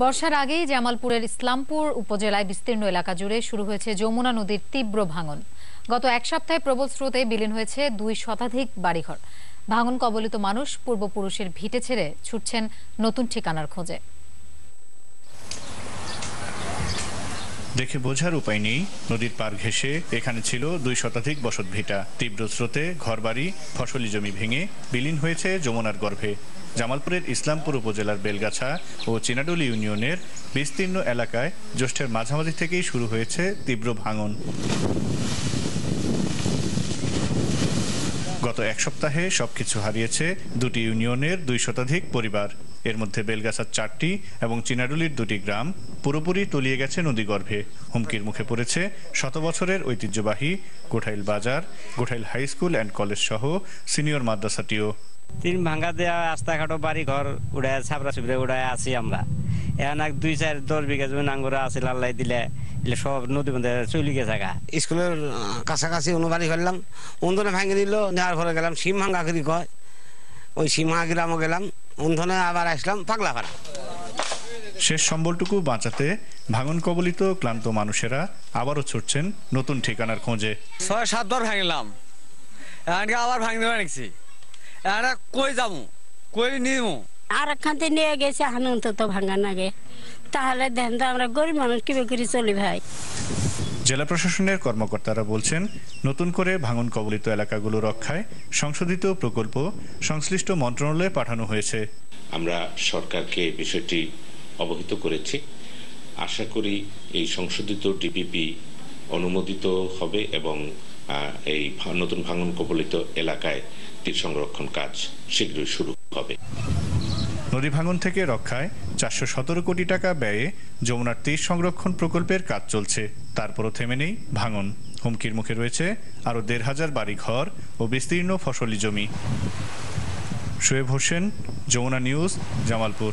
বর্ষার আগেই জামালপুরের ইসলামপুর উপজেলায় বিস্তীর্ণ এলাকা জুড়ে শুরু হয়েছে যমুনা নদীর তীব্র ভাঙন। গত এক সপ্তাহে প্রবল স্রোতে বিলীন হয়েছে 2 শতাধিক বাড়িঘর। ভাঙন কবলিত মানুষ পূর্বপুরুষের ভিটে ছেড়ে ছুটছেন নতুন ঠিকানার খোঁজে। দেখে বোঝার উপায় নেই, নদীর পার ঘেঁষে এখানে ছিল 2 শতাধিক বসত ভিটা। তীব্র স্রোতে ঘরবাড়ি, ফসলি জমি ভেঙে বিলীন হয়েছে যমুনার গর্ভে। জামালপুরের ইসলামপুর উপজেলার বেলগাছা ও চিনাডুলি ইউনিয়নের বিস্তীর্ণ এলাকায় জ্যৈষ্ঠের মাঝামাঝি থেকেই শুরু হয়েছে তীব্র ভাঙন। গত এক সপ্তাহে সবকিছু হারিয়েছে 2টি ইউনিয়নের 2 শতাধিক পরিবার। এর মধ্যে বেলগাছার 4টি এবং চিনাডুলির 2টি গ্রাম পুরোপুরি তলিয়ে গেছে নদীগর্ভে। হুমকির মুখে পড়েছে শত বছরের ঐতিহ্যবাহী গোঠাইল বাজার, গোঠাইল হাই স্কুল অ্যান্ড কলেজ সহ সিনিয়র মাদ্রাসাটিও। 3 ভাঙ্গা দেওয়া রাস্তাঘাটো বাড়ি ঘর উড়ায় ছাপড়া ছুপড়ে উড়ায় আছি আমরা। এখন 2-4-10 বিঘা জমি নাঙ্গরা আছে, আল্লাহ দিলে সব নদী মধ্যে চলে গেছে। স্কুলের কাছাকাছি বাড়ি ফেললাম, অন্ধনে ভাঙে দিল। নেওয়ার পরে গেলাম সিম ভাঙ্গা করি কয়, ওই সিম ভাঙ্গা গ্রামও গেলাম, অন্ধনে আবার আসলাম পাগলাপাড়া। শেষ সম্বলটুকু বাঁচাতে ভাঙন কবলিত ক্লান্ত মানুষেরা আবারও ছুটছেন নতুন ঠিকানার খোঁজে। 6-7 বার ভাঙলাম, আবার ভাঙতে পারছি। কই যাবো, কই নিবো, আর এখানে নিয়ে গেছে হানুন তো ভাঙা নাগে। তাহলে দেখেন তো আমরা গরিব মানুষ কিভাবে করে চলি ভাই। জেলা প্রশাসনের কর্মকর্তারা বলছেন, নতুন করে ভাঙন কবলিত এলাকাগুলো রক্ষায় সংশোধিত প্রকল্প সংশ্লিষ্ট মন্ত্রণালয়ে পাঠানো হয়েছে। আমরা সরকারকে বিষয়টি অবহিত করেছি। আশা করি এই সংশোধিত ডিপিপি অনুমোদিত হবে এবং এই নতুন ভাঙন কবলিত এলাকায় তীর সংরক্ষণ কাজ শীঘ্রই শুরু হবে। নদী ভাঙন থেকে রক্ষায় 417 কোটি টাকা ব্যয়ে যমুনার তীর সংরক্ষণ প্রকল্পের কাজ চলছে। তারপরও থেমে নেই ভাঙন। হুমকির মুখে রয়েছে আরও 1,500 বাড়ি ঘর ও বিস্তীর্ণ ফসলি জমি। শোয়েব হোসেন, যমুনা নিউজ, জামালপুর।